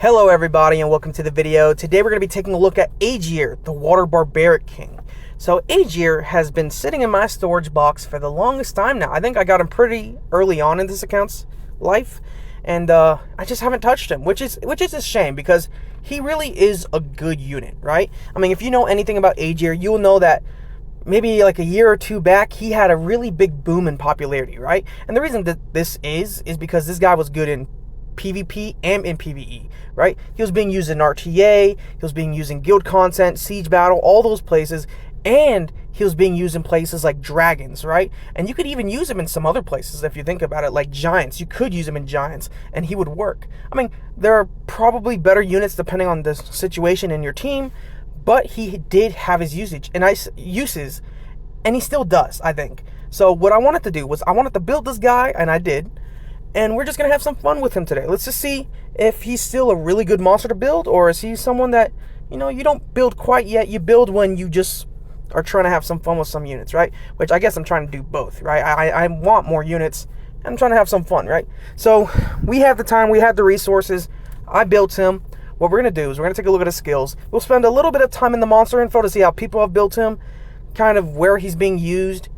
Hello everybody and welcome to the video. Today we're going to be taking a look at Aegir, the Water Barbaric King. So Aegir has been sitting in my storage box for the longest time now. I think I got him pretty early on in this account's life, and I just haven't touched him, which is a shame because he really is a good unit, right? I mean, if you know anything about Aegir, you will know that maybe like a year or two back, he had a really big boom in popularity, right? And the reason that this is because this guy was good in PvP and in PvE, right? He was being used in RTA, he was being used in guild content, siege battle, all those places, and he was being used in places like dragons, right? And you could even use him in some other places if you think about it, like giants. You could use him in giants and he would work. I mean, there are probably better units depending on the situation in your team, but he did have his uses, and he still does, I think. So what I wanted to do was I wanted to build this guy, and I did. And we're just going to have some fun with him today. Let's just see if he's still a really good monster to build, or is he someone that, you know, you don't build quite yet. You build when you just are trying to have some fun with some units, right? Which I guess I'm trying to do both, right? I want more units, and I'm trying to have some fun, right? So we have the time, we have the resources. I built him. What we're going to do is we're going to take a look at his skills. We'll spend a little bit of time in the monster info to see how people have built him, kind of where he's being used.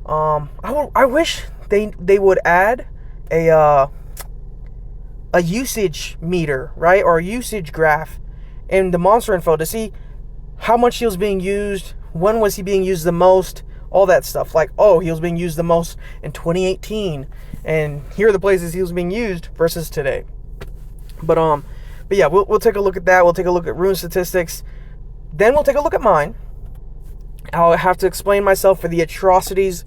I wish they would add a usage meter, right, or a usage graph in the monster info to see how much he was being used, when was he being used the most, all that stuff. Like, oh, he was being used the most in 2018, and here are the places he was being used versus today. But yeah, we'll take a look at that. We'll take a look at rune statistics. Then we'll take a look at mine. I'll have to explain myself for the atrocities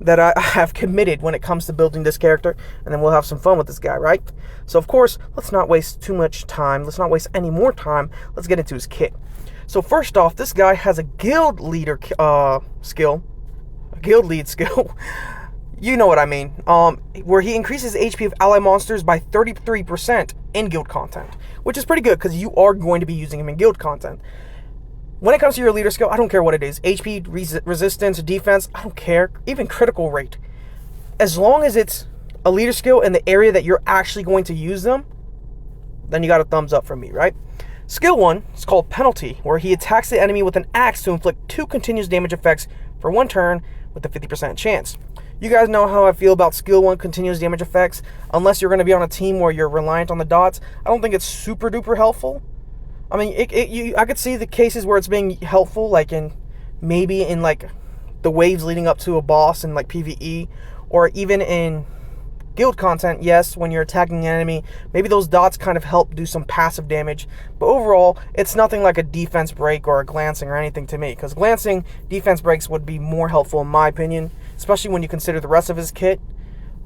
that I have committed when it comes to building this character, and then we'll have some fun with this guy, right? So of course, let's not waste too much time. Let's not waste any more time. Let's get into his kit. So first off, this guy has a guild leader skill, a guild lead skill. You know what I mean? Where he increases HP of ally monsters by 33% in guild content, which is pretty good because you are going to be using him in guild content. When it comes to your leader skill, I don't care what it is. HP, resistance, defense, I don't care. Even critical rate. As long as it's a leader skill in the area that you're actually going to use them, then you got a thumbs up from me, right? Skill 1 is called Penalty, where he attacks the enemy with an axe to inflict 2 continuous damage effects for 1 turn with a 50% chance. You guys know how I feel about Skill 1 continuous damage effects. Unless you're going to be on a team where you're reliant on the dots, I don't think it's super duper helpful. I mean, I could see the cases where it's being helpful, like maybe in like the waves leading up to a boss in like PvE, or even in guild content. Yes, when you're attacking an enemy, maybe those dots kind of help do some passive damage. But overall, it's nothing like a defense break or a glancing or anything to me, because glancing defense breaks would be more helpful in my opinion, especially when you consider the rest of his kit.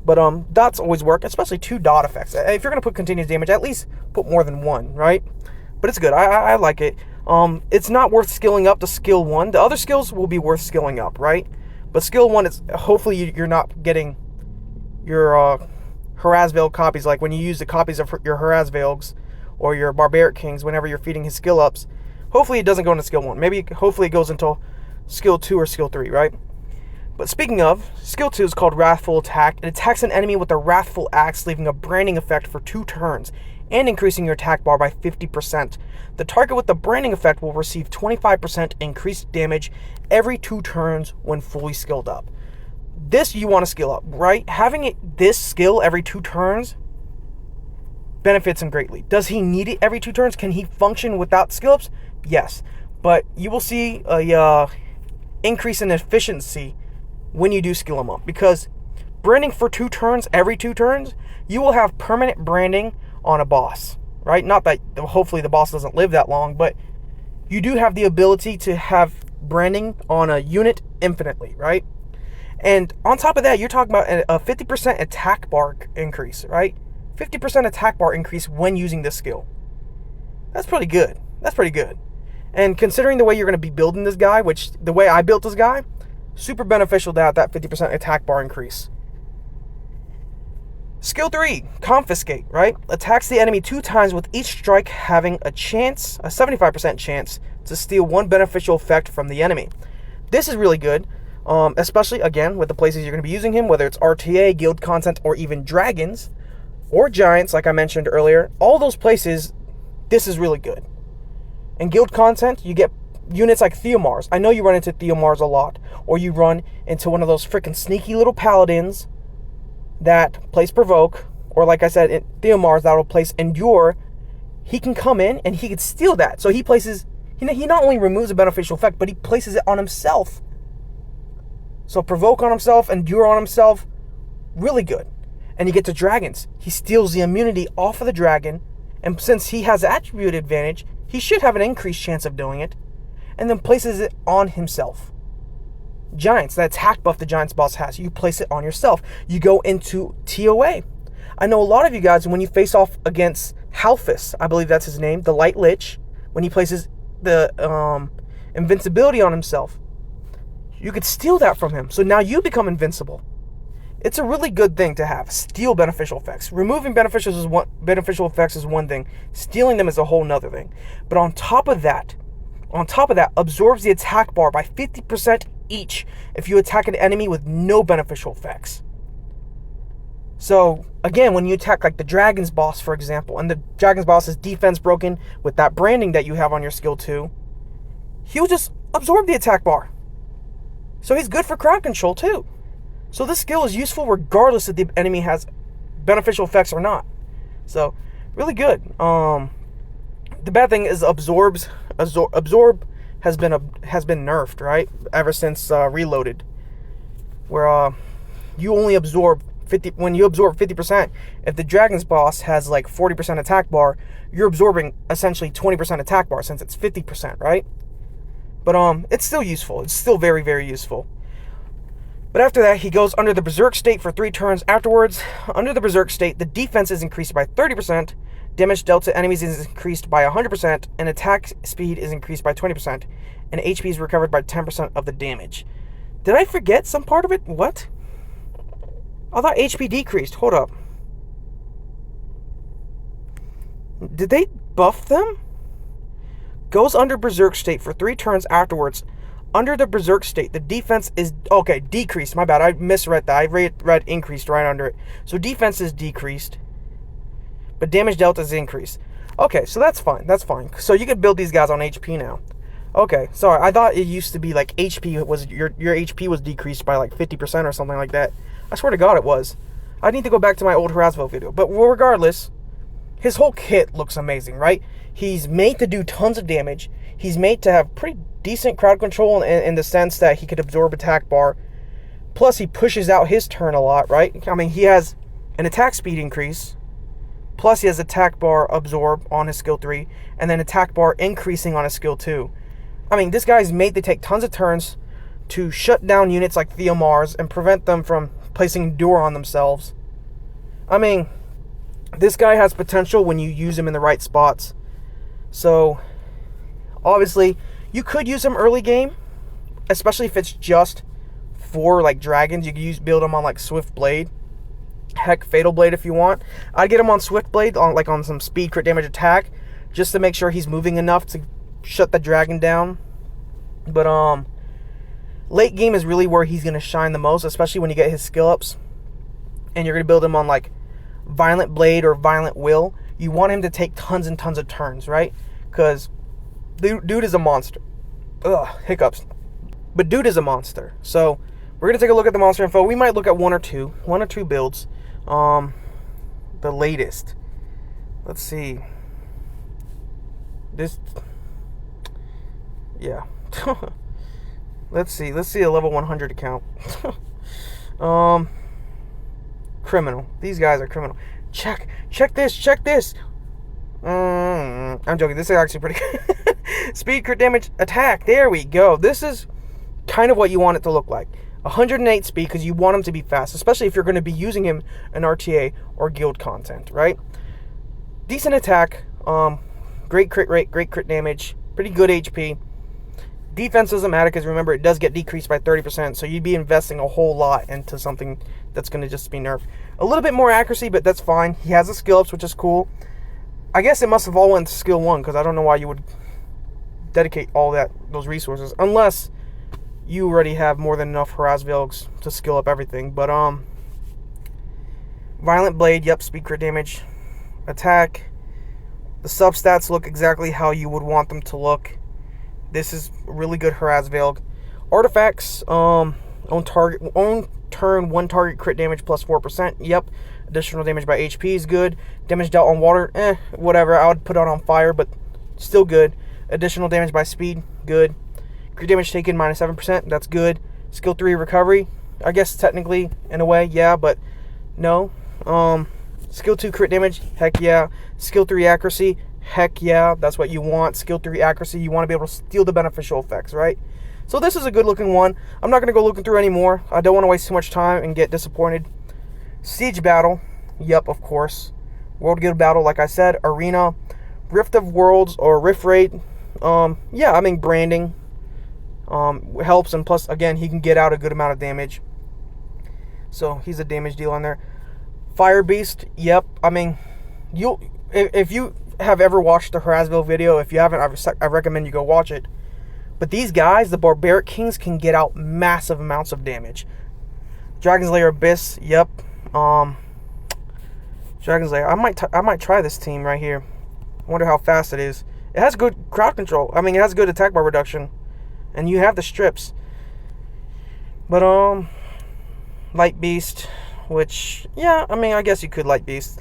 But dots always work, especially 2 dot effects. If you're gonna put continuous damage, at least put more than 1, right? But it's good. I like it. It's not worth skilling up to skill 1. The other skills will be worth skilling up, right? But skill 1 is hopefully you're not getting your Harass Veil copies, like when you use the copies of your Harass Veils or your Barbaric Kings whenever you're feeding his skill ups. Hopefully it doesn't go into skill 1. Hopefully it goes into skill 2 or skill 3, right? But speaking of, skill 2 is called Wrathful Attack. It attacks an enemy with a Wrathful Axe, leaving a branding effect for 2 turns. And increasing your attack bar by 50%. The target with the branding effect will receive 25% increased damage every 2 turns when fully skilled up. This you want to skill up, right? Having this skill every 2 turns benefits him greatly. Does he need it every 2 turns? Can he function without skill ups? Yes. But you will see a increase in efficiency when you do skill him up. Because branding for 2 turns, every 2 turns, you will have permanent branding on a boss, right? Not that hopefully the boss doesn't live that long, but you do have the ability to have branding on a unit infinitely, right? And on top of that, you're talking about a 50% attack bar increase, right? 50% attack bar increase when using this skill. That's pretty good. That's pretty good. And considering the way you're going to be building this guy, which the way I built this guy, super beneficial to have that 50% attack bar increase. Skill 3, Confiscate, right? Attacks the enemy 2 times with each strike having a 75% chance to steal 1 beneficial effect from the enemy. This is really good, especially, again, with the places you're going to be using him, whether it's RTA, guild content, or even dragons, or giants, like I mentioned earlier. All those places This is really good. In guild content, you get units like Theomars. I know you run into Theomars a lot. Or you run into one of those freaking sneaky little paladins that place Provoke. Or like I said, Theomars that'll place Endure. He can come in and he can steal that. So he places... He not only removes a beneficial effect, but he places it on himself. So Provoke on himself, Endure on himself. Really good. And you get to dragons. He steals the immunity off of the dragon. And since he has attribute advantage, he should have an increased chance of doing it. And then places it on himself. Giants, that attack buff the Giants boss has. You place it on yourself. You go into TOA. I know a lot of you guys, when you face off against Halphus, I believe that's his name, the Light Lich, when he places the invincibility on himself, you could steal that from him. So now you become invincible. It's a really good thing to have. Steal beneficial effects. Removing beneficial effects is one thing. Stealing them is a whole nother thing. But on top of that, absorbs the attack bar by 50% each if you attack an enemy with no beneficial effects. So, again, when you attack like the Dragon's boss, for example, and the Dragon's boss is defense broken with that branding that you have on your skill 2, he'll just absorb the attack bar. So he's good for crowd control too. So this skill is useful regardless if the enemy has beneficial effects or not. So, really good. The bad thing is absorb has been nerfed, right? Ever since Reloaded, where you only absorb 50. When you absorb 50%, if the Dragon's boss has like 40% attack bar, you're absorbing essentially 20% attack bar since it's 50%, right? But it's still useful. It's still very, very useful. But after that, he goes under the Berserk state for 3 turns afterwards. Under the Berserk state, the defense is increased by 30%, damage dealt to enemies is increased by 100%, and attack speed is increased by 20%, and HP is recovered by 10% of the damage. Did I forget some part of it? What? I thought HP decreased. Hold up. Did they buff them? Goes under Berserk state for 3 turns afterwards. Under the Berserk state, the defense is... Okay, decreased. My bad. I misread that. I read increased right under it. So defense is decreased, but damage dealt is increased. Okay, so that's fine. That's fine. So you can build these guys on HP now. Okay, sorry. I thought it used to be like HP was... Your HP was decreased by like 50% or something like that. I swear to God it was. I need to go back to my old Harasville video. But regardless, his whole kit looks amazing, right? He's made to do tons of damage. He's made to have pretty decent crowd control in the sense that he could absorb attack bar. Plus, he pushes out his turn a lot, right? I mean, he has an attack speed increase. Plus, he has attack bar absorb on his skill 3. And then attack bar increasing on his skill 2. I mean, this guy's made to take tons of turns to shut down units like Theomars and prevent them from placing Endure on themselves. I mean, this guy has potential when you use him in the right spots. So, obviously, you could use him early game, especially if it's just for like dragons. You could build him on like Swift Blade, heck, Fatal Blade if you want. I'd get him on Swift Blade on some speed crit damage attack, just to make sure he's moving enough to shut the dragon down. But late game is really where he's gonna shine the most, especially when you get his skill ups, and you're gonna build him on like Violent Blade or Violent Will. You want him to take tons and tons of turns, right? Because dude is a monster. Ugh, hiccups. But dude is a monster. So we're gonna take a look at the monster info. We might look at one or two builds. The latest. Let's see. This. Yeah. Let's see a level 100 account. Criminal. These guys are criminal. Check this. I'm joking. This is actually pretty good. Speed, crit damage, attack. There we go. This is kind of what you want it to look like. 108 speed because you want him to be fast, especially if you're going to be using him in RTA or guild content, right? Decent attack. Great crit rate, great crit damage, pretty good HP. Defense doesn't matter because remember it does get decreased by 30%, so you'd be investing a whole lot into something that's going to just be nerfed. A little bit more accuracy, but that's fine. He has the skill ups, which is cool. I guess it must have all went to skill 1 because I don't know why you would dedicate all those resources unless you already have more than enough Harasvilles to skill up everything. But Violent Blade, yep, speed crit damage, attack. The substats look exactly how you would want them to look. This is really good Harass Veiled. Artifacts, on turn, one target crit damage plus 4%. Yep. Additional damage by HP is good. Damage dealt on water, whatever. I would put it on fire, but still good. Additional damage by speed, good. Crit damage taken minus 7%, that's good. Skill 3 recovery, I guess technically in a way, yeah, but no. Skill 2 crit damage, heck yeah. Skill 3 accuracy, heck yeah. That's what you want. Skill 3 accuracy, you want to be able to steal the beneficial effects, right? So this is a good looking one. I'm not going to go looking through anymore. I don't want to waste too much time and get disappointed. Siege Battle, yep, of course. World Guild Battle, like I said. Arena, Rift of Worlds or Rift Rate. Yeah, I mean branding helps, and plus, again, he can get out a good amount of damage. So he's a damage deal on there. Fire Beast, yep. I mean, if you have ever watched the Harassville video, if you haven't, I recommend you go watch it. But these guys, the Barbaric Kings, can get out massive amounts of damage. Dragon's Lair Abyss, yep. Dragon's Lair. I might try this team right here. I wonder how fast it is. It has good crowd control. I mean, it has good attack bar reduction, and you have the strips. But Light Beast, which, yeah, I mean, I guess you could Light Beast.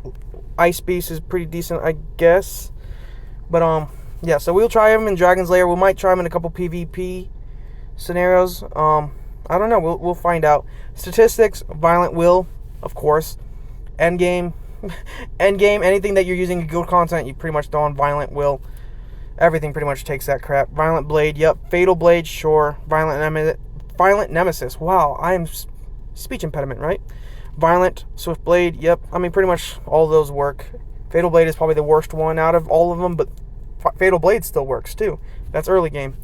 Ice Beast is pretty decent, I guess. But yeah, so we'll try him in Dragon's Lair. We might try him in a couple PvP scenarios. I don't know. We'll find out. Statistics, Violent Will, of course. Endgame. Endgame, anything that you're using in guild content, you pretty much throw on Violent Will. Everything pretty much takes that crap. Violent Blade, yep. Fatal Blade, sure. Violent Nemesis. Wow, I am speech impediment, right? Violent, Swift Blade, yep. I mean, pretty much all of those work. Fatal Blade is probably the worst one out of all of them, but Fatal Blade still works too. That's early game.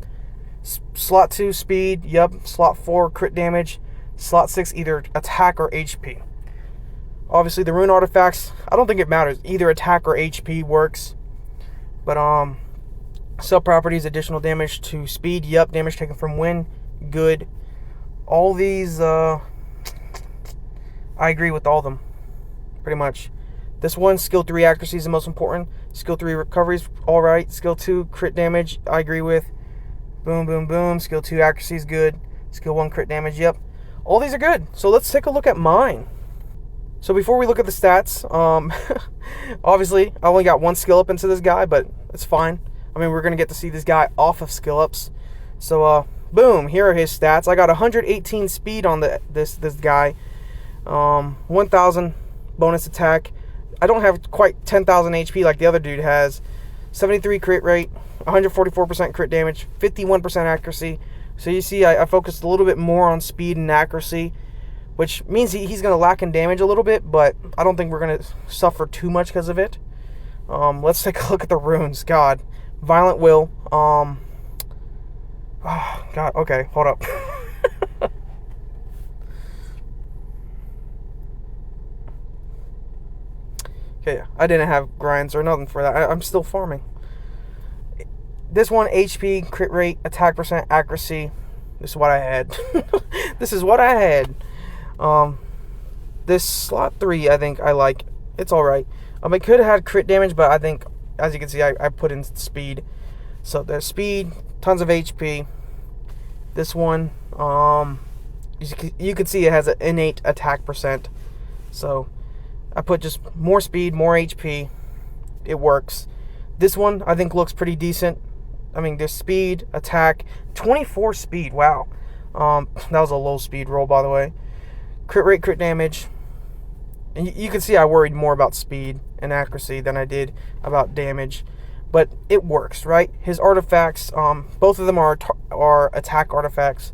Slot 2, speed, yep. Slot 4, crit damage. Slot 6, either attack or HP. Obviously, the rune artifacts, I don't think it matters. Either attack or HP works. But, sub-properties, additional damage to speed, yep. Damage taken from wind, good. All these, I agree with all of them, pretty much. This one, skill 3 accuracy is the most important. Skill 3 recovery is alright. Skill 2 crit damage, I agree with. Boom, boom, boom. Skill 2 accuracy is good. Skill 1 crit damage, yep. All these are good. So let's take a look at mine. So before we look at the stats, obviously, I only got one skill up into this guy, but it's fine. I mean, we're going to get to see this guy off of skill ups. So, boom, here are his stats. I got 118 speed on this guy. 1,000 bonus attack. I don't have quite 10,000 HP like the other dude has. 73 crit rate, 144% crit damage, 51% accuracy. So you see, I focused a little bit more on speed and accuracy, which means he's going to lack in damage a little bit, but I don't think we're going to suffer too much because of it. Let's take a look at the runes. God. Violent Will. Oh, God. Okay, hold up. Okay, I didn't have grinds or nothing for that. I'm still farming. This one, HP, crit rate, attack percent, accuracy. This is what I had. This is what I had. This slot 3, I think I like. It's alright. I could have had crit damage, but I think, as you can see, I put in speed. So there's speed, tons of HP. This one, you can see it has an innate attack percent. So I put just more speed, more HP. It works. This one, I think, looks pretty decent. I mean, there's speed, attack, 24 speed. Wow. That was a low speed roll, by the way. Crit rate, crit damage. And you can see I worried more about speed and accuracy than I did about damage. But it works, right? His artifacts, both of them are attack artifacts.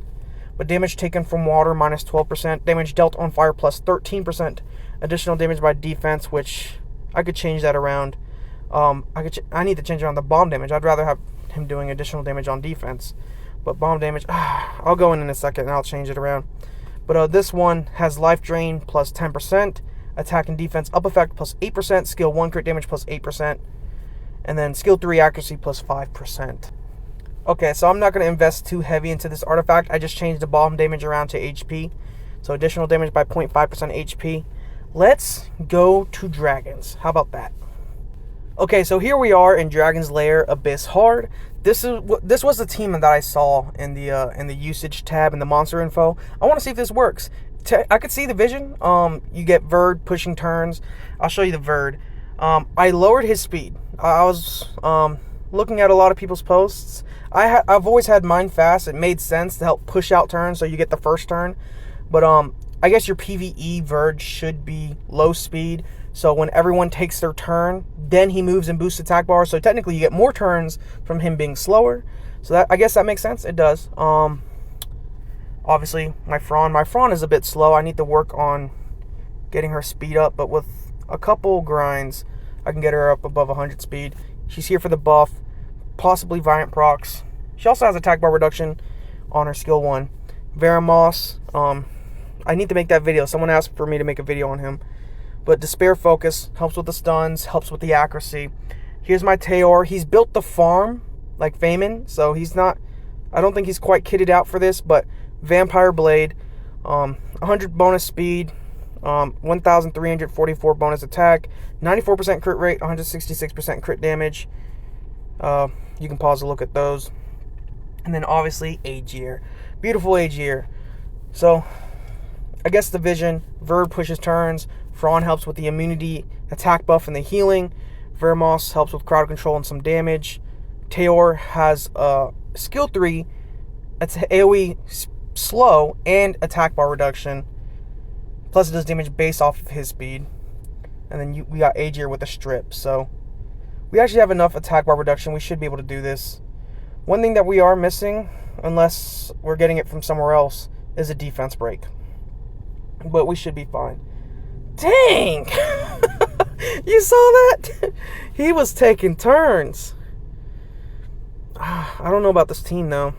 But damage taken from water, minus 12%. Damage dealt on fire, plus 13%. Additional damage by defense, which I could change that around. I need to change around the bomb damage. I'd rather have him doing additional damage on defense. But bomb damage, I'll go in a second and I'll change it around. But this one has life drain plus 10%. Attack and defense up effect plus 8%. Skill 1 crit damage plus 8%. And then skill 3 accuracy plus 5%. Okay, so I'm not going to invest too heavy into this artifact. I just changed the bomb damage around to HP. So additional damage by 0.5% HP. Let's go to dragons. How about that? Okay, so here we are in Dragon's Lair Abyss Hard. This was the team that I saw in the usage tab in the monster info. I want to see if this works. I could see the vision. You get Verd pushing turns. I'll show you the Verd. I lowered his speed. I was looking at a lot of people's posts. I've always had mine fast. It made sense to help push out turns so you get the first turn. But I guess your PvE Verd should be low speed. So when everyone takes their turn, then he moves and boosts attack bar. So technically you get more turns from him being slower. So that, I guess that makes sense. It does. Obviously my Fron is a bit slow. I need to work on getting her speed up, but with a couple grinds, I can get her up above 100 speed. She's here for the buff, possibly Violent procs. She also has attack bar reduction on her skill 1. Veramos, I need to make that video. Someone asked for me to make a video on him. But Despair Focus helps with the stuns, helps with the accuracy. Here's my Taeor. He's built the farm like Feynman, so he's not, I don't think he's quite kitted out for this, but Vampire Blade, 100 bonus speed, 1,344 bonus attack, 94% crit rate, 166% crit damage. You can pause to look at those. And then obviously Aegir. Beautiful Aegir. So, I guess the vision, Verd pushes turns, Fron helps with the immunity, attack buff, and the healing. Veramos helps with crowd control and some damage. Taeor has skill 3, it's AoE slow, and attack bar reduction. Plus it does damage based off of his speed. And then we got Aegir with a strip, so we actually have enough attack bar reduction. We should be able to do this. One thing that we are missing, unless we're getting it from somewhere else, is a defense break. But we should be fine. Dang! You saw that? He was taking turns. I don't know about this team, though.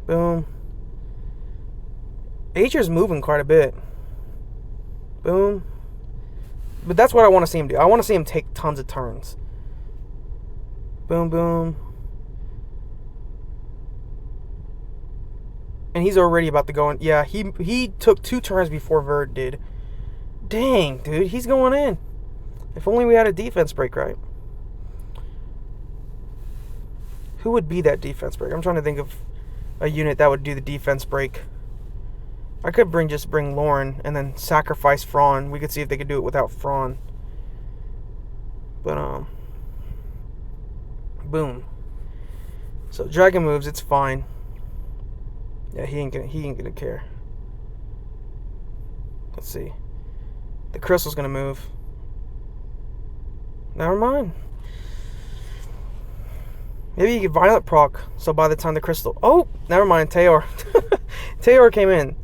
Boom. Aegir's moving quite a bit. Boom. But that's what I want to see him do. I want to see him take tons of turns. Boom, boom. And he's already about to go in. Yeah, he took 2 turns before Verd did. Dang, dude, he's going in. If only we had a defense break, right? Who would be that defense break? I'm trying to think of a unit that would do the defense break. I could just bring Lauren and then sacrifice Fron. We could see if they could do it without Fron. But boom. So dragon moves, it's fine. Yeah, he ain't gonna care. Let's see. The crystal's gonna move. Never mind. Maybe you get Violent proc, so by the time the crystal... Oh! Never mind, Taeor. Taeor came in.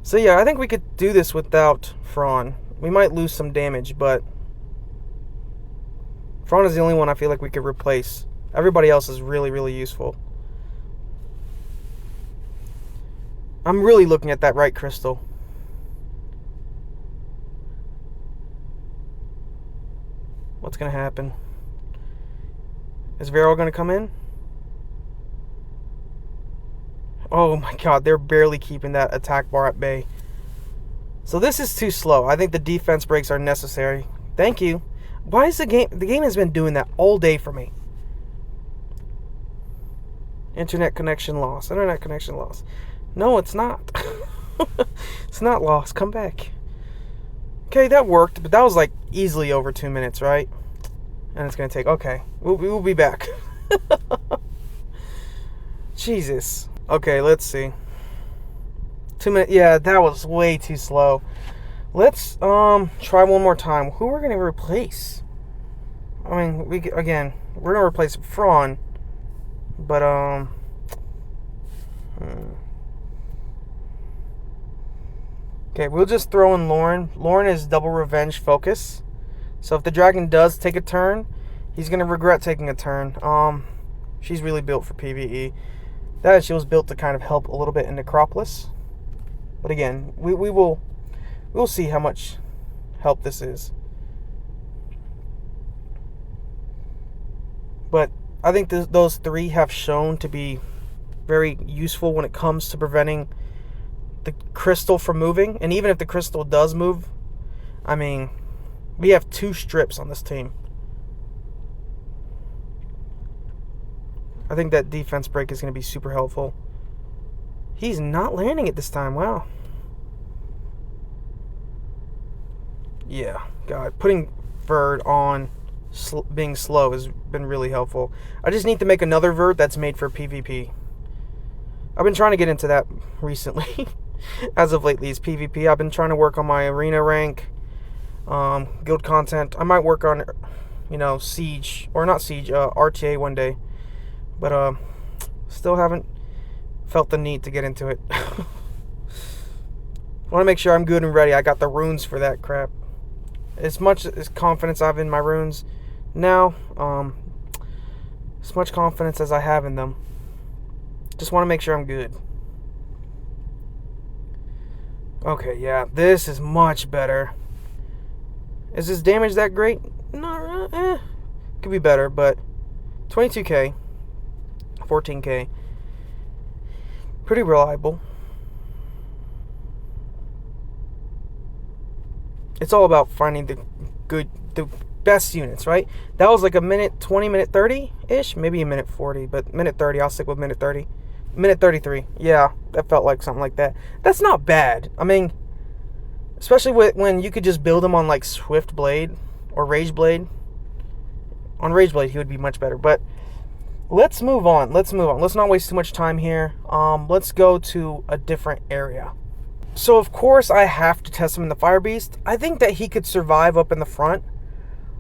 So yeah, I think we could do this without Fron. We might lose some damage, but... Fron is the only one I feel like we could replace. Everybody else is really, really useful. I'm really looking at that right crystal. What's going to happen? Is Vero going to come in? Oh my god, they're barely keeping that attack bar at bay. So this is too slow. I think the defense breaks are necessary. Thank you. Why is the game has been doing that all day for me. Internet connection lost. Internet connection lost. No, it's not. It's not lost. Come back. Okay, that worked, but that was like easily over 2 minutes, right? And it's going to take... Okay, we'll be back. Jesus. Okay, let's see. 2 minutes. Yeah, that was way too slow. Let's try one more time. Who we're going to replace? I mean, we're going to replace Fron. But, Okay, we'll just throw in Lauren. Lauren is double revenge focus. So if the dragon does take a turn, he's going to regret taking a turn. She's really built for PvE. That she was built to kind of help a little bit in Necropolis. But again, we'll see how much help this is. But I think those 3 have shown to be very useful when it comes to preventing the crystal from moving. And even if the crystal does move, I mean, We have 2 strips on this team. I think that defense break is going to be super helpful. He's not landing it this time. Wow. Yeah, God. Putting Verd on being slow has been really helpful. I just need to make another Verd that's made for PvP. I've been trying to get into that recently. As of lately, is PvP. I've been trying to work on my arena rank, guild content. I might work on, Siege, or not Siege, RTA one day. But, still haven't felt the need to get into it. I want to make sure I'm good and ready. I got the runes for that crap. As much as confidence I have in my runes now, as much confidence as I have in them. Just want to make sure I'm good. Okay, yeah, this is much better. Is this damage that great? No, could be better, but 22k, 14k, pretty reliable. It's all about finding the best units, right? That was like a minute 20, minute 30-ish, maybe a minute 40, but minute 30, I'll stick with minute 30. Minute 33, yeah, that felt like something like that. That's not bad. I mean, especially when you could just build him on like Swift Blade or Rage Blade. On Rage Blade, he would be much better. But let's move on. Let's not waste too much time here. Let's go to a different area. So, of course, I have to test him in the Fire Beast. I think that he could survive up in the front.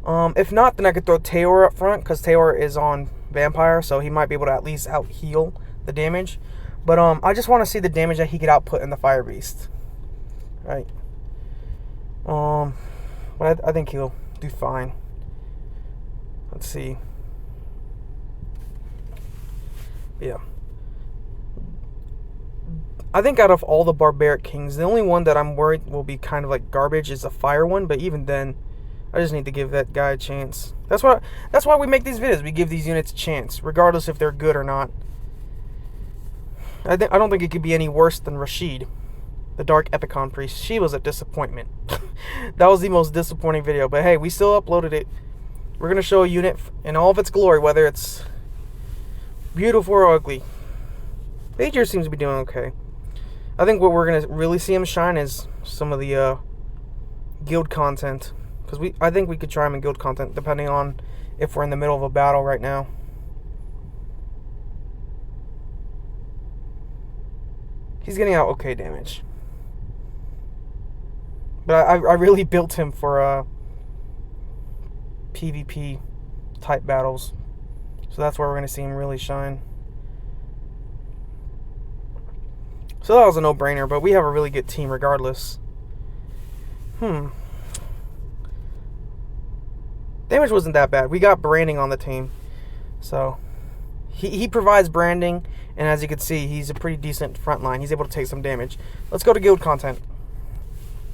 If not, then I could throw Taor up front, because Taor is on Vampire, so he might be able to at least out-heal the damage. But I just want to see the damage that he could output in the Fire Beast. Right. But I think he'll do fine. Let's see. Yeah. I think out of all the Barbaric Kings, the only one that I'm worried will be kind of like garbage is the Fire one. But even then, I just need to give that guy a chance. That's why we make these videos. We give these units a chance, regardless if they're good or not. I don't think it could be any worse than Rashid, the Dark Epicon Priest. She was a disappointment. That was the most disappointing video. But hey, we still uploaded it. We're going to show a unit in all of its glory, whether it's beautiful or ugly. Aegir seems to be doing okay. I think what we're going to really see him shine is some of the guild content. Because I think we could try him in guild content, depending on if we're in the middle of a battle right now. He's getting out okay damage. But I really built him for PvP type battles. So that's where we're going to see him really shine. So that was a no-brainer, but we have a really good team regardless. Damage wasn't that bad. We got branding on the team. So he provides branding, and as you can see, he's a pretty decent front line. He's able to take some damage. Let's go to guild content.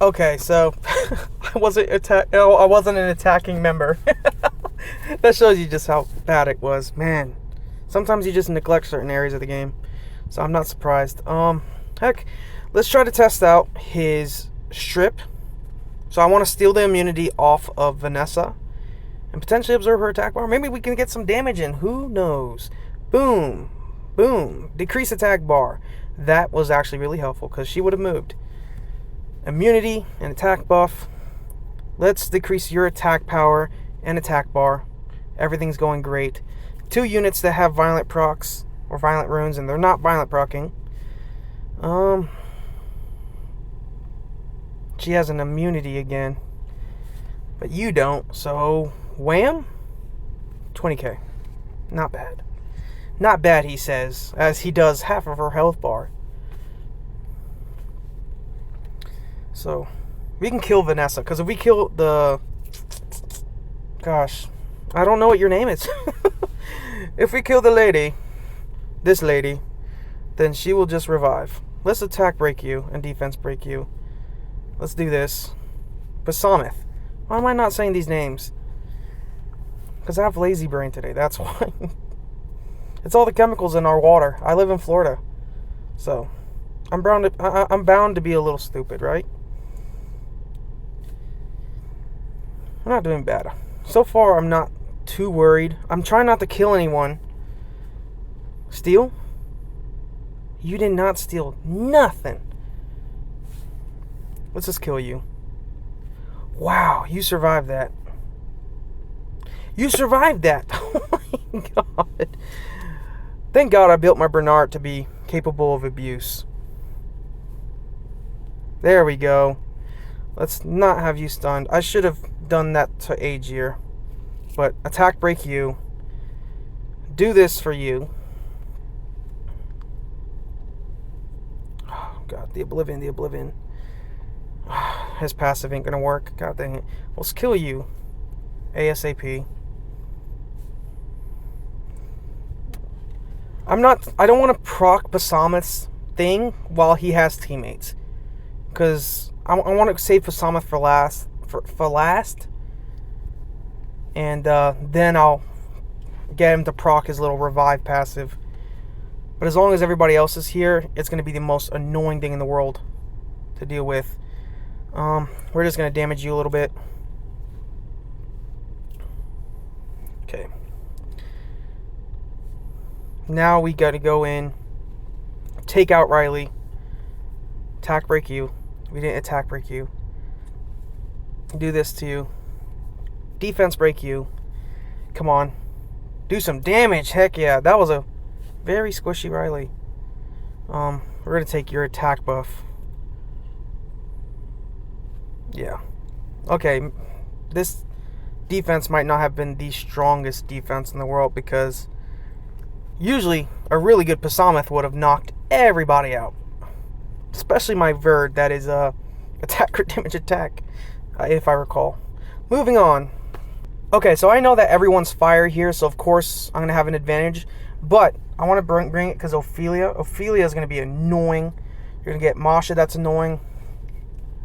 Okay, so I wasn't an attacking member. That shows you just how bad it was. Man, sometimes you just neglect certain areas of the game. So I'm not surprised. Heck, let's try to test out his strip. So I want to steal the immunity off of Vanessa and potentially observe her attack bar. Maybe we can get some damage in. Who knows? Boom. Boom. Decrease attack bar. That was actually really helpful because she would have moved. Immunity and attack buff. Let's decrease your attack power and attack bar. Everything's going great. 2 units that have violent procs or violent runes, and they're not violent procking. She has an immunity again, but you don't. So wham, 20k. Not bad. Not bad, he says, as he does half of her health bar. So we can kill Vanessa, because if we kill the... Gosh, I don't know what your name is. If we kill the lady, this lady, then she will just revive. Let's attack break you and defense break you. Let's do this. Basamith. Why am I not saying these names? Because I have lazy brain today, that's why. It's all the chemicals in our water. I live in Florida. So, I'm bound to be a little stupid, right? We're not doing bad. So far, I'm not too worried. I'm trying not to kill anyone. Steal? You did not steal nothing. Let's just kill you. Wow, you survived that. You survived that. Oh my god. Thank God I built my Bernard to be capable of abuse. There we go. Let's not have you stunned. I should have done that to Aegir. But attack break you. Do this for you. Oh god, the Oblivion, the Oblivion. His passive ain't gonna work. God dang it. Let's kill you. ASAP. I don't want to proc Basamith's thing while he has teammates. Because I want to save Basamith for last. And then I'll get him to proc his little revive passive. But as long as everybody else is here, it's going to be the most annoying thing in the world to deal with. We're just going to damage you a little bit. Okay. Now we got to go in, take out Riley, attack break you. We didn't attack break you. Do this to you. Defense break you. Come on. Do some damage. Heck yeah. That was a very squishy Riley. We're going to take your attack buff. Yeah. Okay. This defense might not have been the strongest defense in the world because usually a really good Basamith would have knocked everybody out. Especially my Verd, that is attack or damage attack, if I recall. Moving on. Okay, so I know that everyone's fire here, so of course I'm going to have an advantage. But I want to bring it because Ophelia is going to be annoying. You're going to get Masha, that's annoying.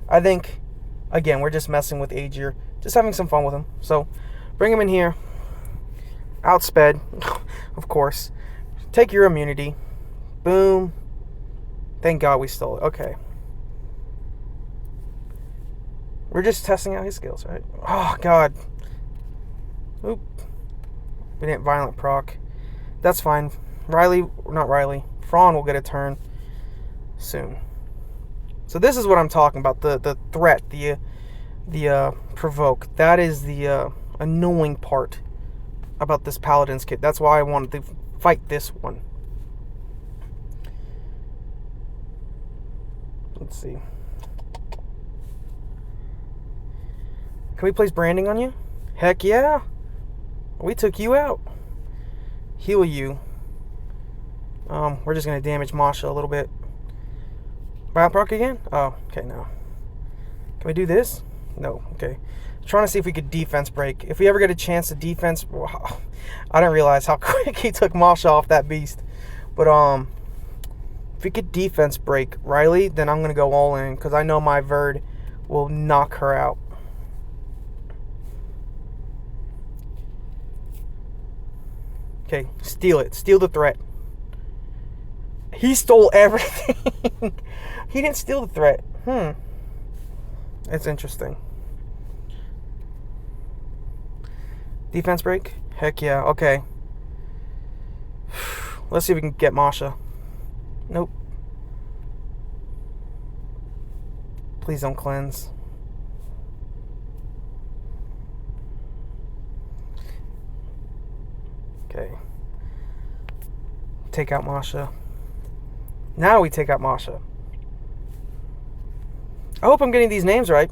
I think, again, we're just messing with Aegir. Just having some fun with him. So, bring him in here. Outsped, of course. Take your immunity. Boom. Thank God we stole it. Okay. We're just testing out his skills, right? Oh, God. Oop. We didn't violent proc. That's fine. Not Riley. Fraun will get a turn soon. So this is what I'm talking about. The threat. The provoke. That is the annoying part about this Paladin's kit. That's why I wanted to fight this one. Let's see. Can we place branding on you? Heck yeah. We took you out. Heal you. We're just going to damage Masha a little bit. Violent proc again? Oh, okay, no. Can we do this? No, okay. Trying to see if we could defense break. If we ever get a chance to defense... Wow. I didn't realize how quick he took Masha off that beast. But, if we could defense break Riley, then I'm going to go all in. Because I know my Verd will knock her out. Okay, steal it. Steal the threat. He stole everything. He didn't steal the threat. It's interesting. Defense break? Heck yeah. Okay. Let's see if we can get Masha. Nope. Please don't cleanse. Okay. Take out Masha. Now we take out Masha. I hope I'm getting these names right.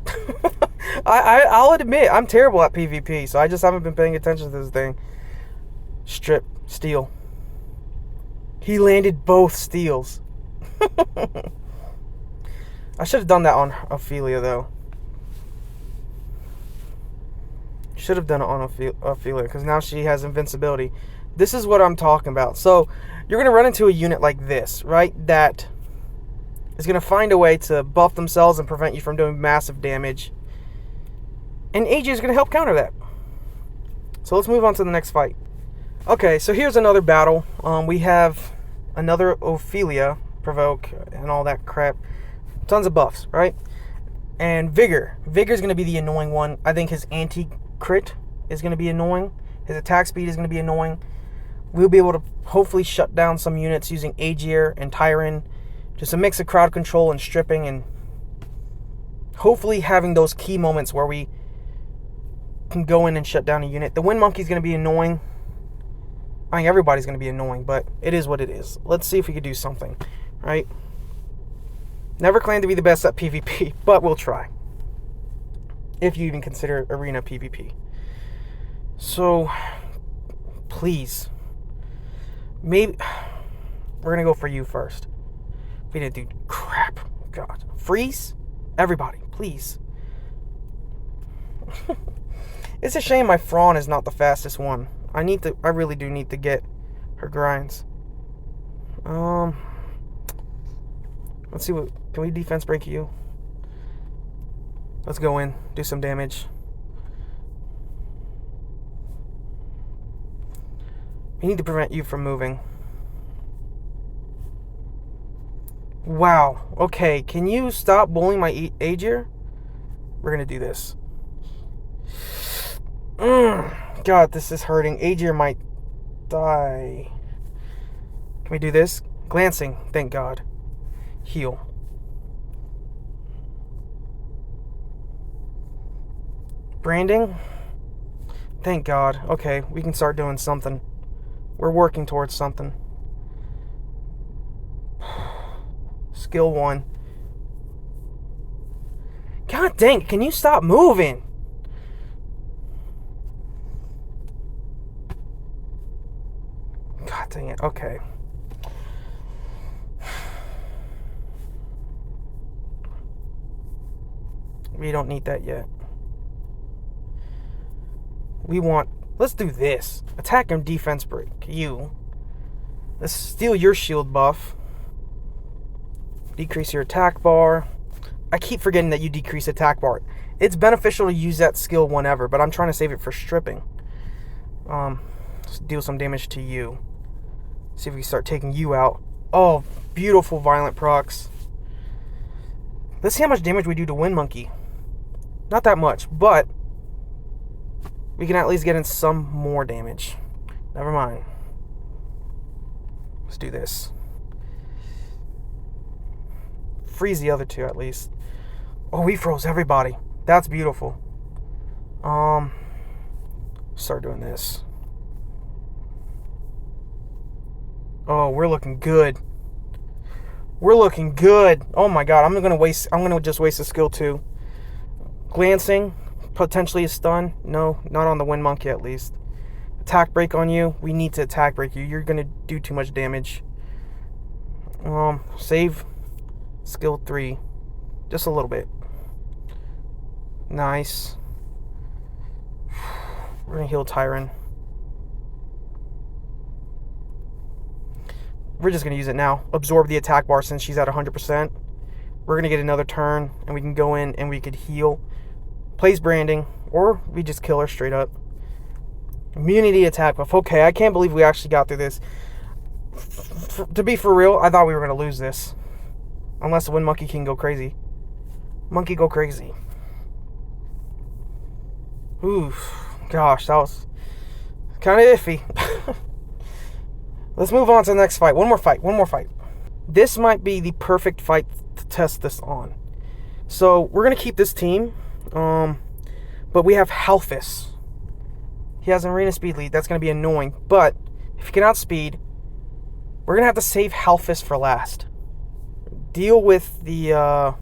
I'll admit, I'm terrible at PvP, so I just haven't been paying attention to this thing. Strip. Steal. He landed both steals. I should have done that on Ophelia, though. Should have done it on Ophelia, because now she has invincibility. This is what I'm talking about. So, you're going to run into a unit like this, right? That is going to find a way to buff themselves and prevent you from doing massive damage. And Aegir is going to help counter that. So, let's move on to the next fight. Okay, so here's another battle. We have another Ophelia, provoke, and all that crap. Tons of buffs, right? And Vigor. Vigor's going to be the annoying one. I think his crit is going to be annoying. His attack speed is going to be annoying. We'll be able to hopefully shut down some units using Aegir and Tyron. Just a mix of crowd control and stripping, and hopefully having those key moments where we can go in and shut down a unit. The Wind Monkey is going to be annoying. I mean, everybody's going to be annoying, but it is what it is. Let's see if we can do something, right? Never claimed to be the best at PvP, but we'll try. If you even consider arena PvP. So, please. Maybe we're going to go for you first. We didn't do crap. God. Freeze? Everybody, please. It's a shame my Thrawn is not the fastest one. I really do need to get her grinds. Let's see can we defense break you? Let's go in, do some damage. We need to prevent you from moving. Wow. Okay, can you stop bullying my Aegir? We're gonna do this. God, this is hurting. Aegir might die. Can we do this? Glancing, thank God. Heal. Branding? Thank God. Okay, we can start doing something. We're working towards something. Skill 1. God dang, can you stop moving? God dang it, okay. We don't need that yet. Let's do this. Attack and defense break. You. Let's steal your shield buff. Decrease your attack bar. I keep forgetting that you decrease attack bar. It's beneficial to use that skill whenever, but I'm trying to save it for stripping. Let's deal some damage to you. See if we can start taking you out. Oh, beautiful violent procs. Let's see how much damage we do to Wind Monkey. Not that much, but we can at least get in some more damage. Never mind. Let's do this. Freeze the other two at least. Oh, we froze everybody. That's beautiful. Start doing this. Oh, we're looking good. We're looking good. Oh my God, I'm gonna just waste a skill 2. Glancing, potentially a stun. No, not on the Wind Monkey at least. Attack break on you. We need to attack break you. You're gonna do too much damage. Save skill 3. Just a little bit. Nice. We're gonna heal Tyron. We're just gonna use it now. Absorb the attack bar since she's at 100%. We're gonna get another turn and we can go in and we could heal. Place branding, or we just kill her straight up. Immunity attack buff. Okay, I can't believe we actually got through this. To be for real, I thought we were gonna lose this. Unless the Wind Monkey can go crazy. Monkey go crazy. Oof. Gosh, that was kind of iffy. Let's move on to the next fight. One more fight. This might be the perfect fight to test this on. So, we're going to keep this team. But we have Halphus. He has an arena speed lead. That's going to be annoying. But, if he can outspeed, we're going to have to save Halphus for last. Deal with the,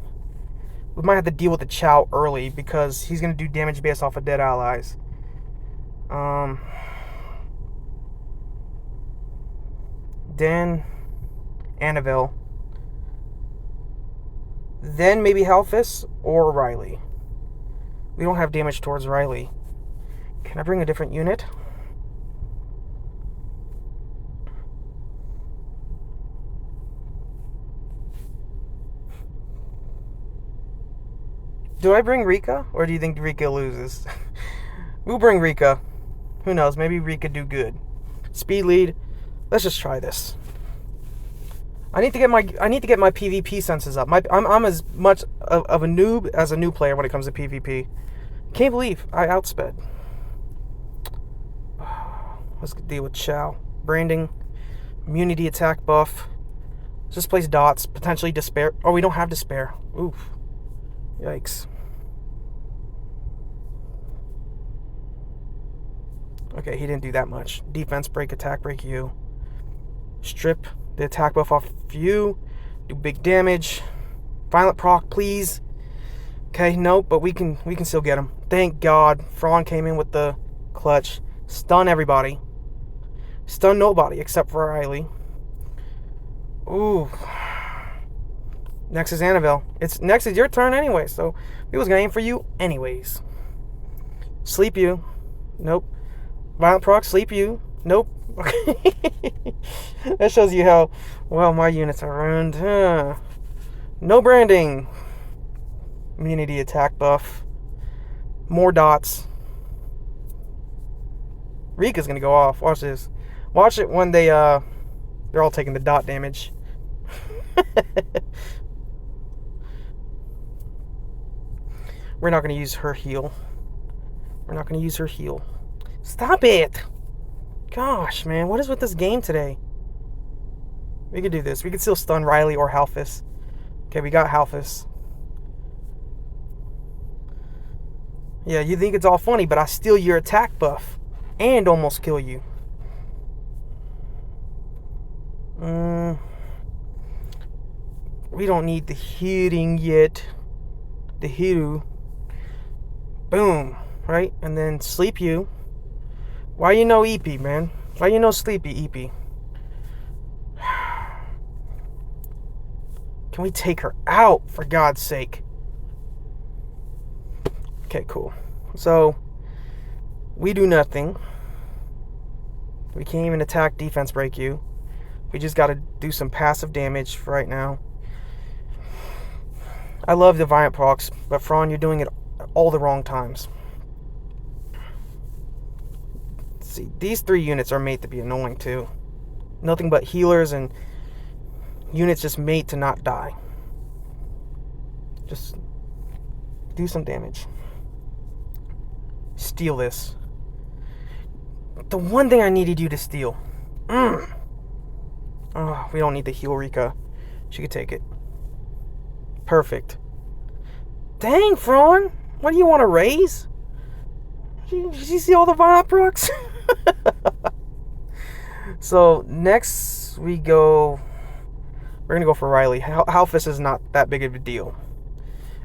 we might have to deal with the Chow early because he's going to do damage based off of dead allies. Then Annabelle. Then maybe Halphus or Riley. We don't have damage towards Riley. Can I bring a different unit? Do I bring Rika? Or do you think Rika loses? We'll bring Rika. Who knows? Maybe Rika do good. Speed lead. Let's just try this. I need to get my PvP senses up. I'm as much of a noob as a new player when it comes to PvP. Can't believe I outsped. Let's deal with Chow. Branding. Immunity attack buff. Let's just place dots. Potentially despair. Oh, we don't have despair. Oof. Yikes. Okay, he didn't do that much. Defense break, attack break you. Strip the attack buff off you. Do big damage. Violent proc, please. Okay, nope, but we can still get him. Thank God. Thrawn came in with the clutch. Stun everybody. Stun nobody except for Riley. Ooh. Next is Annabelle. Next is your turn anyway, so we was gonna aim for you anyways. Sleep you. Nope. Violent proc, sleep you. Nope. Okay. That shows you how well my units are ruined. No branding. Immunity attack buff. More dots. Rika's gonna go off. Watch this. Watch it when they're all taking the dot damage. We're not gonna use her heal. We're not gonna use her heal. Stop it! Gosh, man, what is with this game today? We could do this. We could still stun Riley or Halfus. Okay, we got Halfus. Yeah, you think it's all funny, but I steal your attack buff and almost kill you. We don't need the healing yet. The Hiru. Boom. Right? And then sleep you. Why you no EP, man? Why you no sleepy EP? Can we take her out, for God's sake? Okay, cool. So, we do nothing. We can't even attack, defense break you. We just gotta do some passive damage for right now. I love the Violent procs, but Thrawn, you're doing it all the wrong times. Let's see, these 3 units are made to be annoying too. Nothing but healers and units just made to not die. Just do some damage. Steal this. The one thing I needed you to steal. Oh, we don't need to heal Rika. She could take it. Perfect. Dang, Thrawn. What do you want to raise? Did you see all the Violent procs? So, next we go... We're going to go for Riley. Halfus is not that big of a deal.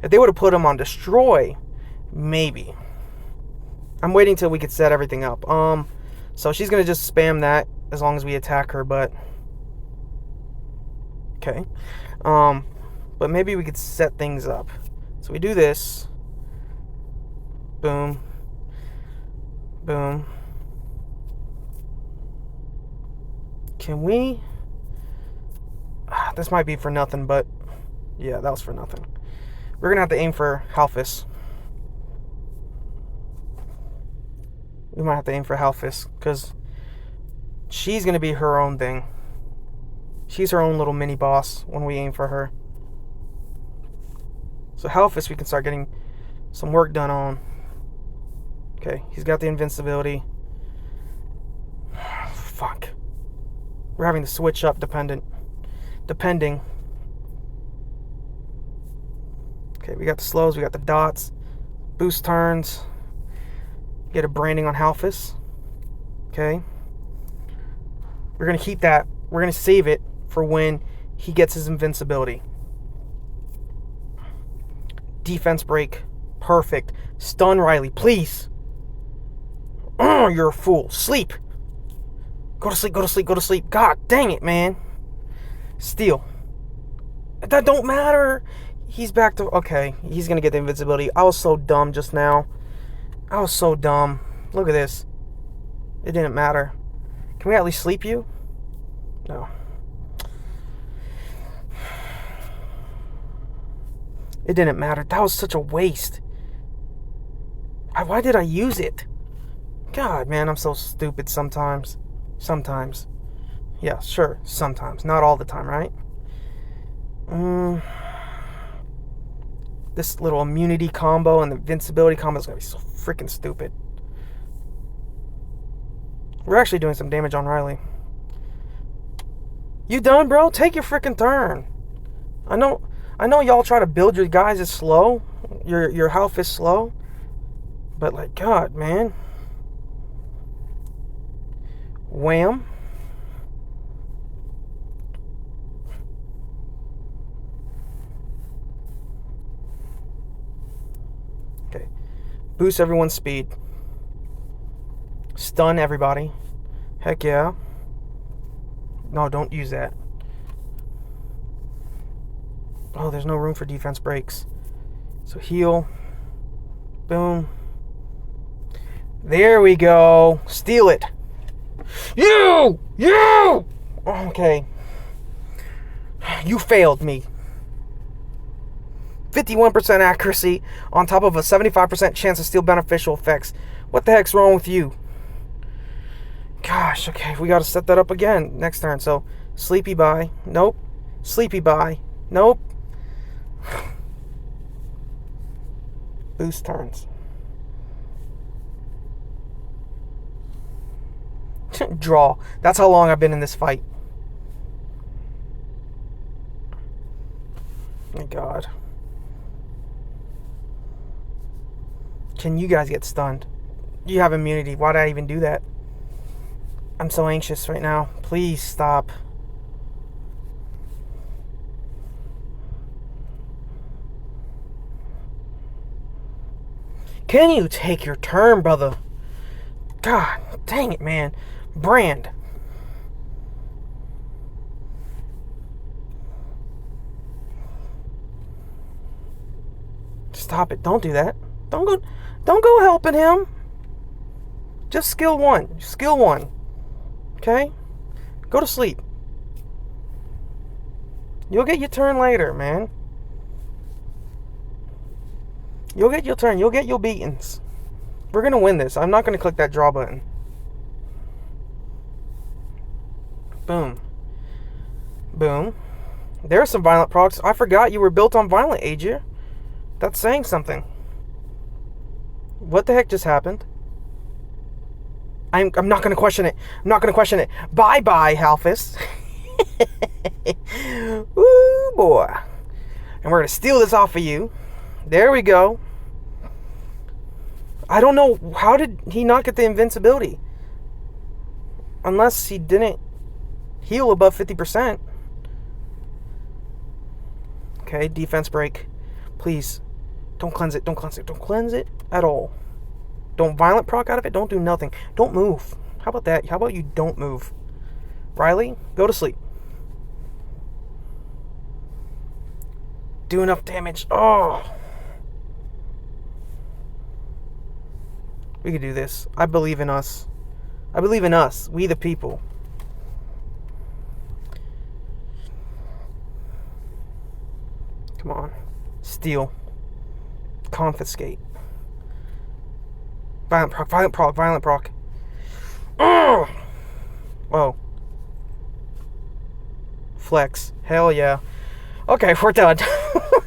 If they would have put him on Destroy, maybe. I'm waiting till we could set everything up. So she's going to just spam that as long as we attack her, but... Okay. But maybe we could set things up. So we do this. Boom. Boom. Can we... This might be for nothing, but... Yeah, that was for nothing. We're going to have to aim for Halfus. We might have to aim for Halfus, because she's going to be her own thing. She's her own little mini-boss when we aim for her. So Halfus, we can start getting some work done on. Okay, he's got the invincibility. Fuck. We're having to switch up depending. Okay, we got the slows, we got the dots. Boost turns. Get a branding on Halfus. Okay. We're going to keep that. We're going to save it for when he gets his invincibility. Defense break. Perfect. Stun Riley, please. Oh, you're a fool. Sleep. Go to sleep, go to sleep, go to sleep. God dang it, man. Steal. That don't matter. He's back to... Okay, he's going to get the invincibility. I was so dumb just now. I was so dumb. Look at this. It didn't matter. Can we at least sleep you? No. It didn't matter. That was such a waste. Why did I use it? God, man, I'm so stupid sometimes. Sometimes. Yeah, sure, sometimes. Not all the time, right? This little immunity combo and the invincibility combo is going to be so freaking stupid. We're actually doing some damage on Riley. You done, bro? Take your freaking turn. I know y'all try to build your guys as slow. Your health is slow. But like, God, man. Wham. Okay. Boost everyone's speed. Stun everybody. Heck yeah. No, don't use that. Oh, there's no room for defense breaks. So heal. Boom. There we go. Steal it. You! Okay. You failed me. 51% accuracy on top of a 75% chance to steal beneficial effects. What the heck's wrong with you? Gosh, okay, we gotta set that up again next turn. So, sleepy bye. Nope. Sleepy bye. Nope. Boost turns. Draw. That's how long I've been in this fight. My God. Can you guys get stunned? You have immunity. Why did I even do that? I'm so anxious right now. Please stop. Can you take your turn, brother? God dang it, man. Brand. Stop it. Don't do that. Don't go helping him. Just skill one. Skill one. Okay? Go to sleep. You'll get your turn later, man. You'll get your turn. You'll get your beatings. We're going to win this. I'm not going to click that draw button. Boom. Boom. There's some violent procs. I forgot you were built on violent, Aegir. That's saying something. What the heck just happened? I'm not going to question it. I'm not going to question it. Bye-bye, Halphus. Ooh, boy. And we're going to steal this off of you. There we go. I don't know. How did he not get the invincibility? Unless he didn't heal above 50%. Okay, defense break. Please. Don't cleanse it. Don't cleanse it. Don't cleanse it at all. Don't violent proc out of it. Don't do nothing. Don't move. How about that? How about you don't move? Riley, go to sleep. Do enough damage. Oh. We can do this. I believe in us. I believe in us. We the people. Come on. Steal. Confiscate. Violent proc, violent proc, violent proc. Oh! Whoa. Flex. Hell yeah. Okay, we're done.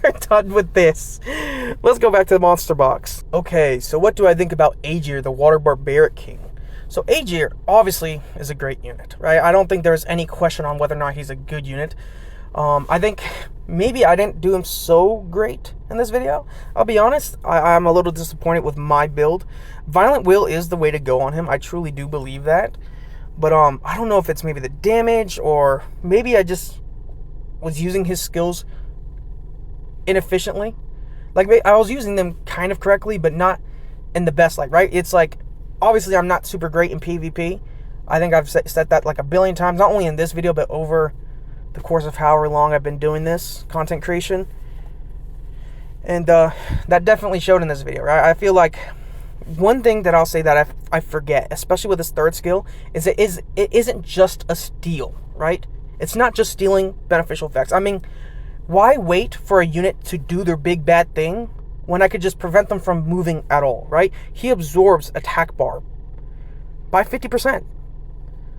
We're done with this. Let's go back to the monster box. Okay, so what do I think about Aegir, the Water Barbaric King? So Aegir, obviously, is a great unit, right? I don't think there's any question on whether or not he's a good unit. I think maybe I didn't do him so great in this video. I'll be honest, I'm a little disappointed with my build. Violent Will is the way to go on him. I truly do believe that. But I don't know if it's maybe the damage or maybe I just was using his skills inefficiently. Like, I was using them kind of correctly, but not in the best light, right? It's like, obviously I'm not super great in PvP. I think I've said that like a billion times, not only in this video, but over the course of however long I've been doing this content creation. And that definitely showed in this video, right? I feel like one thing that I'll say that I forget, especially with this third skill, is it isn't just a steal, right? It's not just stealing beneficial effects. I mean, why wait for a unit to do their big bad thing when I could just prevent them from moving at all, right? He absorbs attack bar by 50%.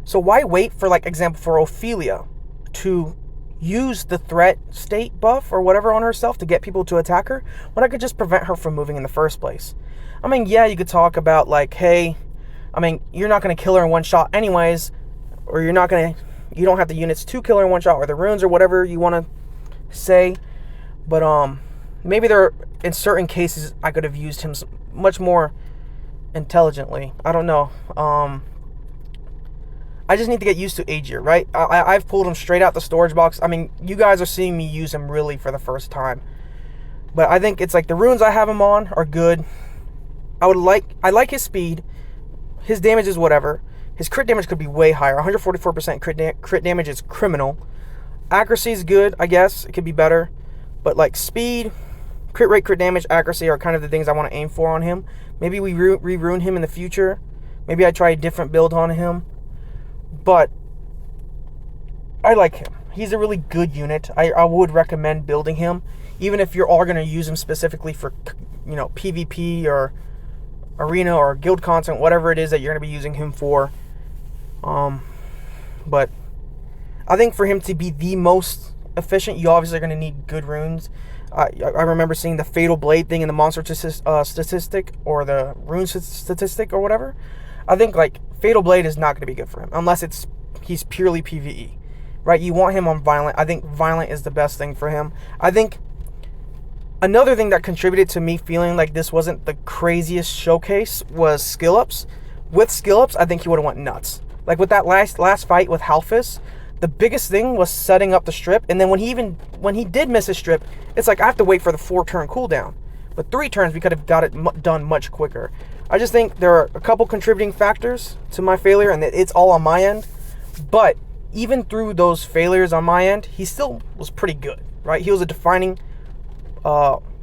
So why wait for, like, example, for Ophelia to use the threat state buff or whatever on herself to get people to attack her when I could just prevent her from moving in the first place? I mean, yeah, you could talk about, like, hey, I mean, you're not going to kill her in one shot anyways, or you don't have the units to kill her in one shot, or the runes, or whatever you want to say. But maybe in certain cases I could have used him much more intelligently. I don't know. I just need to get used to Aegir, right? I've pulled him straight out the storage box. I mean, you guys are seeing me use him really for the first time. But I think it's like the runes I have him on are good. I like his speed. His damage is whatever. His crit damage could be way higher. 144% crit damage is criminal. Accuracy is good, I guess. It could be better. But like speed, crit rate, crit damage, accuracy are kind of the things I want to aim for on him. Maybe we re-rune him in the future. Maybe I try a different build on him. But I like him. He's a really good unit. I would recommend building him, even if you're all going to use him specifically for, you know, PvP or arena or guild content, whatever it is that you're going to be using him for. But I think for him to be the most efficient, you obviously are going to need good runes. I remember seeing the Fatal Blade thing in the monster statistic, or the rune statistic, or whatever. I think like Fatal Blade is not going to be good for him unless he's purely PvE, right? You want him on Violent. I think Violent is the best thing for him. I think another thing that contributed to me feeling like this wasn't the craziest showcase was skill ups. With skill ups, I think he would have went nuts. Like with that last fight with Halphus, the biggest thing was setting up the strip, and then when he did miss a strip, it's like I have to wait for the 4-turn cooldown. But 3 turns, we could have got it done much quicker. I just think there are a couple contributing factors to my failure, and it's all on my end. But even through those failures on my end, he still was pretty good, right? He was a defining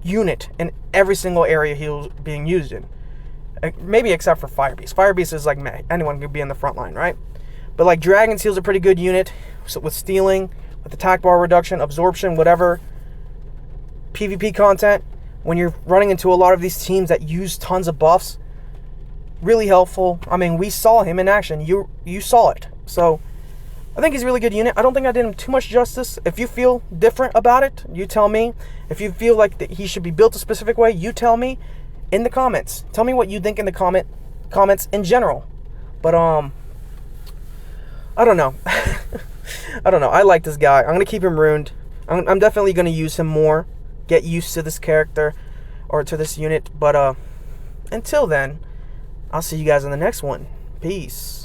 unit in every single area he was being used in. Maybe except for Fire Beast. Fire Beast is like, meh, anyone could be in the front line, right? But like Dragon Seal's a pretty good unit, so with stealing, with attack bar reduction, absorption, whatever. PvP content, when you're running into a lot of these teams that use tons of buffs, really helpful. I mean, we saw him in action. You saw it. So I think he's a really good unit. I don't think I did him too much justice. If you feel different about it, you tell me. If you feel like that he should be built a specific way, you tell me in the comments. Tell me what you think in the comments in general. But I don't know. I don't know. I like this guy. I'm going to keep him runed. I'm definitely going to use him more. Get used to this character or to this unit. But until then, I'll see you guys in the next one. Peace.